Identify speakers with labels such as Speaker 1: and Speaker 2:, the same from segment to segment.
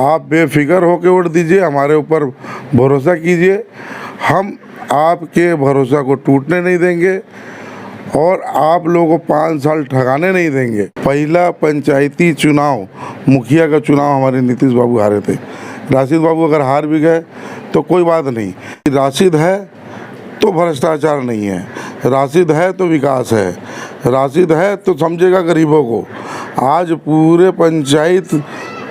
Speaker 1: आप बेफिक्र होकर वोट दीजिए, हमारे ऊपर भरोसा कीजिए, हम आपके भरोसा को टूटने नहीं देंगे और आप लोगों को 5 साल ठगाने नहीं देंगे। पहला पंचायती चुनाव, मुखिया का चुनाव हमारे नीतीश बाबू हारे थे। राशिद बाबू अगर हार भी गए तो कोई बात नहीं, राशिद है तो भ्रष्टाचार नहीं है, राशिद है तो विकास है, राशिद है तो समझेगा गरीबों को। आज पूरे पंचायत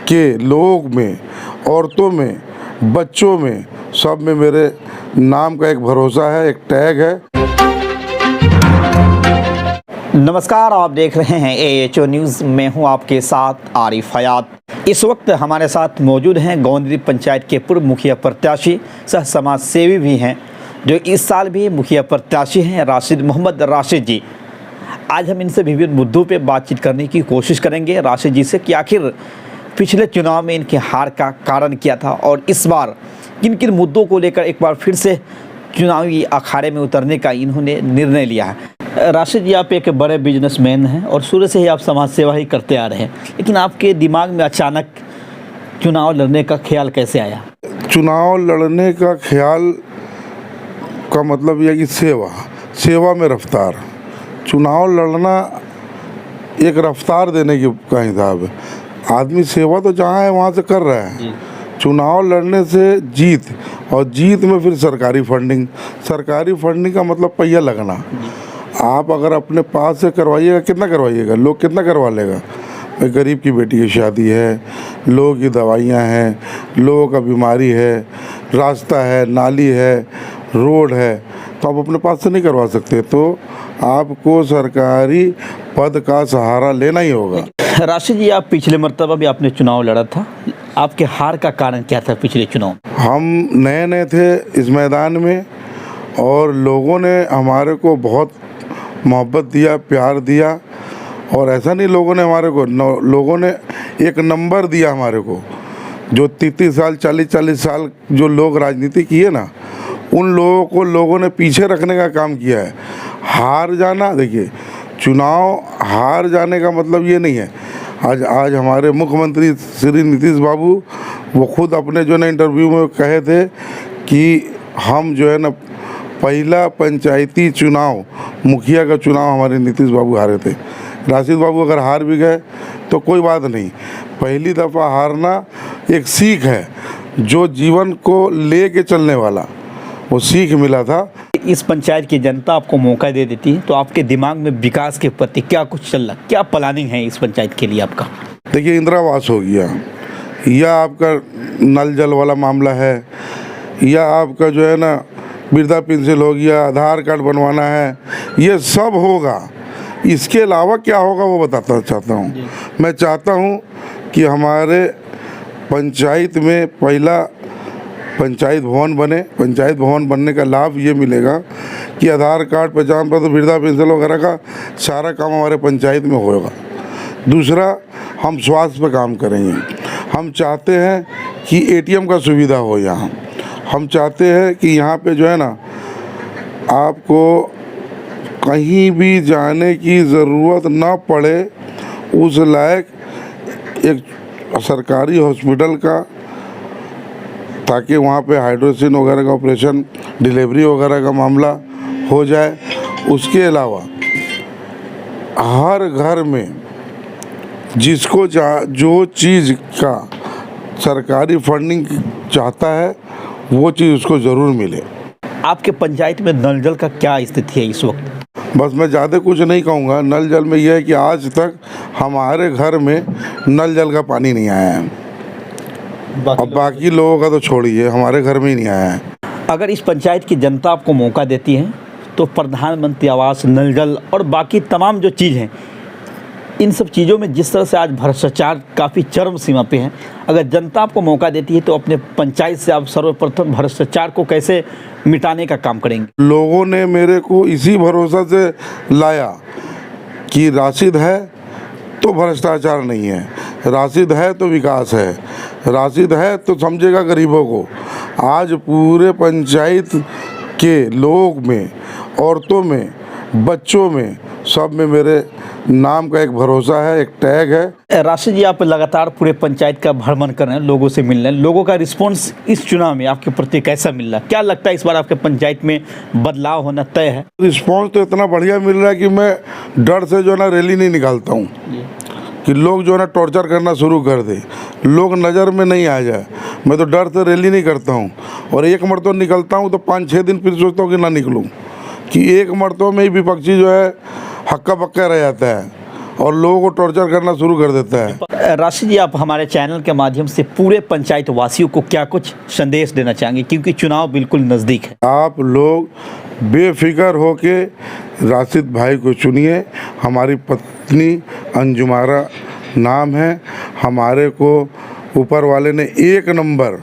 Speaker 1: के लोग में, औरतों में, बच्चों में, सब में मेरे नाम का एक भरोसा है, एक टैग है।
Speaker 2: नमस्कार, आप देख रहे हैं AHO न्यूज़। मैं हूं आपके साथ आरिफ हयात। इस वक्त हमारे साथ मौजूद हैं गोंदली पंचायत के पूर्व मुखिया प्रत्याशी सह समाज सेवी भी हैं, जो इस साल भी मुखिया प्रत्याशी हैं, राशिद मोहम्मद राशिद जी। आज हम इनसे विभिन्न मुद्दों पे बातचीत करने की कोशिश करेंगे राशिद जी से कि आखिर पिछले चुनाव में इनके हार का कारण क्या था और इस बार किन किन मुद्दों को लेकर एक बार फिर से चुनावी अखाड़े में उतरने का इन्होंने निर्णय लिया है। राशिद जी, आप एक बड़े बिजनेसमैन हैं और शुरू से ही आप समाज सेवा ही करते आ रहे हैं, लेकिन आपके दिमाग में अचानक चुनाव लड़ने का ख्याल कैसे आया?
Speaker 1: चुनाव लड़ने का ख्याल का मतलब यह कि सेवा में रफ्तार। चुनाव लड़ना एक रफ्तार देने की का हिसाब है। आदमी सेवा तो जहाँ है वहाँ से कर रहा है। चुनाव लड़ने से जीत, और जीत में फिर सरकारी फंडिंग का मतलब पहिया लगना। आप अगर अपने पास से करवाइएगा, कितना करवाइएगा, लोग कितना करवा लेगा। गरीब की बेटी की शादी है, लोगों की दवाइयाँ हैं, लोगों का बीमारी है, रास्ता है, नाली है, रोड है, तो आप अपने पास से नहीं करवा सकते। तो आपको सरकारी पद का सहारा लेना ही होगा।
Speaker 2: राशिद जी, आप पिछले मर्तबा भी आपने चुनाव लड़ा था, आपके हार का कारण क्या था पिछले चुनाव?
Speaker 1: हम नए थे इस मैदान में और लोगों ने हमारे को बहुत मोहब्बत दिया, प्यार दिया, और ऐसा नहीं लोगों ने हमारे को लोगों ने एक नंबर दिया हमारे को। जो 30 साल 40 साल जो लोग राजनीति किए ना, उन लोगों को लोगों ने पीछे रखने का काम किया है। हार जाना, देखिए चुनाव हार जाने का मतलब ये नहीं है। आज हमारे मुख्यमंत्री श्री नीतीश बाबू वो खुद अपने जो ना इंटरव्यू में कहे थे कि हम जो है ना पहला पंचायती चुनाव, मुखिया का चुनाव हमारे नीतीश बाबू हारे थे। राशिद बाबू अगर हार भी गए तो कोई बात नहीं, पहली दफ़ा हारना एक सीख है, जो जीवन को ले के चलने वाला वो सीख मिला था।
Speaker 2: इस पंचायत की जनता आपको मौका दे देती है तो आपके दिमाग में विकास के प्रति क्या कुछ चल रहा, क्या प्लानिंग है इस पंचायत के लिए आपका?
Speaker 1: देखिए, इंदिरा आवास हो गया, या आपका नल जल वाला मामला है, या आपका जो है ना वृद्धा पेंशन हो गया, आधार कार्ड बनवाना है, ये सब होगा। इसके अलावा क्या होगा वो बताना चाहता हूँ। मैं चाहता हूँ कि हमारे पंचायत में पहला पंचायत भवन बने। पंचायत भवन बनने का लाभ ये मिलेगा कि आधार कार्ड, पहचान पत्र, वृद्धा पेंशन वगैरह का सारा काम हमारे पंचायत में होगा। दूसरा, हम स्वास्थ्य पर काम करेंगे। हम चाहते हैं कि ATM का सुविधा हो यहाँ। हम चाहते हैं कि यहाँ पे जो है ना आपको कहीं भी जाने की ज़रूरत ना पड़े, उस लायक एक सरकारी हॉस्पिटल का, ताकि वहाँ पे हाइड्रोसिन वगैरह का ऑपरेशन, डिलीवरी वगैरह का मामला हो जाए। उसके अलावा हर घर में जिसको जो चीज़ का सरकारी फंडिंग चाहता है वो चीज़ उसको ज़रूर मिले।
Speaker 2: आपके पंचायत में नल जल का क्या स्थिति है इस वक्त?
Speaker 1: बस मैं ज़्यादा कुछ नहीं कहूँगा। नल जल में यह है कि आज तक हमारे घर में नल जल का पानी नहीं आया है, और बाकी लोगों का तो छोड़िए, हमारे घर में ही नहीं आया है।
Speaker 2: अगर इस पंचायत की जनता आपको मौका देती है तो प्रधानमंत्री आवास, नल जल और बाकी तमाम जो चीज़ हैं, इन सब चीज़ों में जिस तरह से आज भ्रष्टाचार काफ़ी चरम सीमा पे है, अगर जनता आपको मौका देती है तो अपने पंचायत से आप सर्वप्रथम भ्रष्टाचार को कैसे मिटाने का काम करेंगे? लोगों
Speaker 1: ने मेरे को इसी भरोसा से लाया कि राशिद है तो भ्रष्टाचार नहीं है, राशिद है तो विकास है, राशिद है तो समझेगा गरीबों को। आज पूरे पंचायत के लोग में, औरतों में, बच्चों में, सब में मेरे नाम का एक भरोसा है, एक टैग है।
Speaker 2: राशिद जी, आप लगातार पूरे पंचायत का भ्रमण कर रहे हैं, लोगों से मिल रहे हैं, लोगों का रिस्पांस इस चुनाव में आपके प्रति कैसा मिल रहा है? क्या लगता है इस बार आपके पंचायत में बदलाव होना तय है?
Speaker 1: रिस्पॉन्स तो इतना बढ़िया मिल रहा है कि मैं डर से जो है ना रैली नहीं निकालता हूँ कि लोग जो है ना टॉर्चर करना शुरू कर दे, लोग नज़र में नहीं आ जाए। मैं तो डर से रैली नहीं करता हूँ, और एक मरतबा निकलता हूँ तो 5-6 दिन फिर सोचता हूँ कि ना निकलूँ, कि एक मरतबा में ही विपक्षी जो है हक्का बक्का रह जाता है और लोगों को टॉर्चर करना शुरू कर देता है।
Speaker 2: राशिद जी, आप हमारे चैनल के माध्यम से पूरे पंचायत वासियों को क्या कुछ संदेश देना चाहेंगे, क्योंकि चुनाव बिल्कुल नज़दीक है?
Speaker 1: आप लोग बेफिक्र होके राशिद भाई को चुनिए। हमारी पत्नी अंजुमारा नाम है। हमारे को ऊपर वाले ने एक नंबर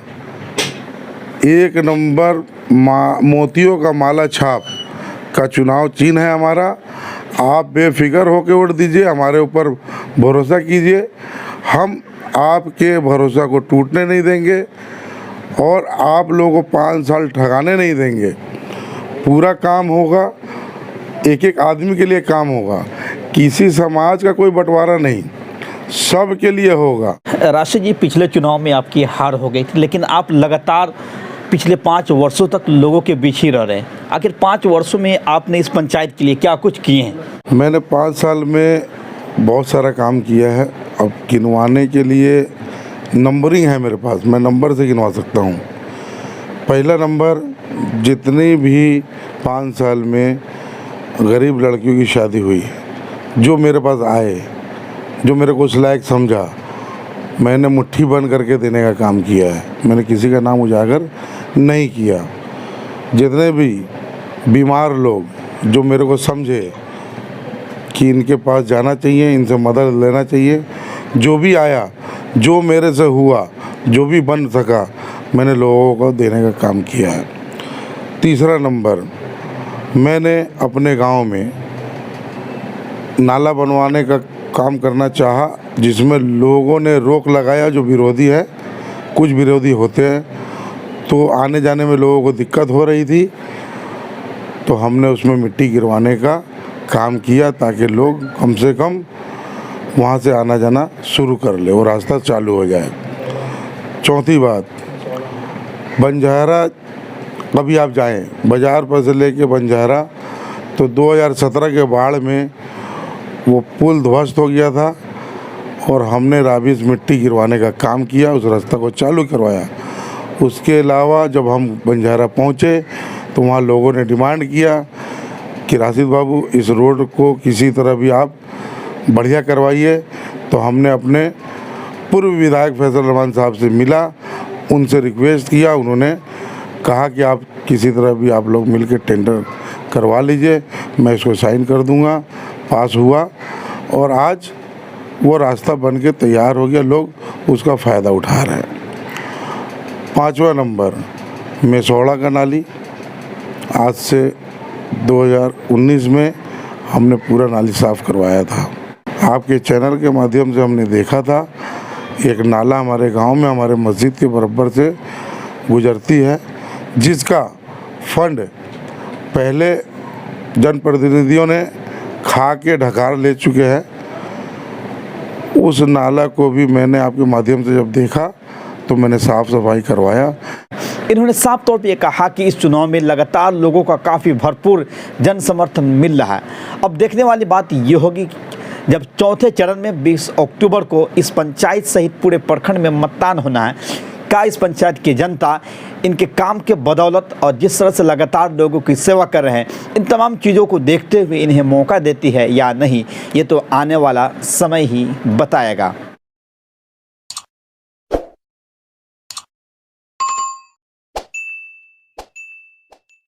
Speaker 1: मोतियों का माला छाप का चुनाव चिन्ह है हमारा। आप बेफिक्र होकर वोट दीजिए, हमारे ऊपर भरोसा कीजिए। हम आपके भरोसा को टूटने नहीं देंगे और आप लोगों को 5 साल ठगाने नहीं देंगे। पूरा काम होगा, एक एक आदमी के लिए काम होगा, किसी समाज का कोई बंटवारा नहीं, सब के लिए होगा।
Speaker 2: राशिद जी, पिछले चुनाव में आपकी हार हो गई थी, लेकिन आप लगातार पिछले 5 वर्षों तक लोगों के बीच ही रह रहे हैं। आखिर 5 वर्षों में आपने इस पंचायत के लिए क्या कुछ किए हैं?
Speaker 1: मैंने 5 साल में बहुत सारा काम किया है। अब गिनवाने के लिए नंबरिंग है मेरे पास, मैं नंबर से गिनवा सकता हूँ। पहला नंबर, जितनी भी 5 साल में गरीब लड़कियों की शादी हुई, जो मेरे पास आए, जो मेरे को उस लायक समझा, मैंने मुट्ठी बंद करके देने का काम किया है। मैंने किसी का नाम उजागर नहीं किया। जितने भी बीमार लोग जो मेरे को समझे कि इनके पास जाना चाहिए, इनसे मदद लेना चाहिए, जो भी आया, जो मेरे से हुआ, जो भी बन सका, मैंने लोगों को देने का काम किया है। तीसरा नंबर, मैंने अपने गांव में नाला बनवाने का काम करना चाहा, जिसमें लोगों ने रोक लगाया। जो विरोधी है, कुछ विरोधी होते हैं तो आने जाने में लोगों को दिक्कत हो रही थी, तो हमने उसमें मिट्टी गिरवाने का काम किया ताकि लोग कम से कम वहाँ से आना जाना शुरू कर ले, वो रास्ता चालू हो जाए। चौथी बात, बंजारा, कभी आप जाएं बाज़ार पर से लेके बंजारा, तो 2017 के बाढ़ में वो पुल ध्वस्त हो गया था और हमने राबिस मिट्टी गिरवाने का काम किया, उस रास्ता को चालू करवाया। उसके अलावा जब हम बंजारा पहुँचे तो वहाँ लोगों ने डिमांड किया कि राशिद बाबू, इस रोड को किसी तरह भी आप बढ़िया करवाइए। तो हमने अपने पूर्व विधायक फैसल रहमान साहब से मिला, उनसे रिक्वेस्ट किया। उन्होंने कहा कि आप किसी तरह भी आप लोग मिलकर टेंडर करवा लीजिए, मैं इसको साइन कर दूंगा। पास हुआ और आज वो रास्ता बन के तैयार हो गया, लोग उसका फ़ायदा उठा रहे हैं। 5वां नंबर, मेसौड़ा का नाली, आज से 2019 में हमने पूरा नाली साफ़ करवाया था। आपके चैनल के माध्यम से हमने देखा था, एक नाला हमारे गांव में हमारे मस्जिद के बराबर से गुजरती है, जिसका फंड पहले जनप्रतिनिधियों ने खा के ढकार ले चुके हैं। उस नाला को भी मैंने आपके माध्यम से जब देखा तो मैंने साफ़ सफाई करवाया।
Speaker 2: इन्होंने साफ तौर पे ये कहा कि इस चुनाव में लगातार लोगों का काफ़ी भरपूर जन समर्थन मिल रहा है। अब देखने वाली बात ये होगी कि जब चौथे चरण में 20 अक्टूबर को इस पंचायत सहित पूरे प्रखंड में मतदान होना है, क्या इस पंचायत की जनता इनके काम के बदौलत और जिस तरह से लगातार लोगों की सेवा कर रहे हैं, इन तमाम चीज़ों को देखते हुए इन्हें मौका देती है या नहीं, ये तो आने वाला समय ही बताएगा।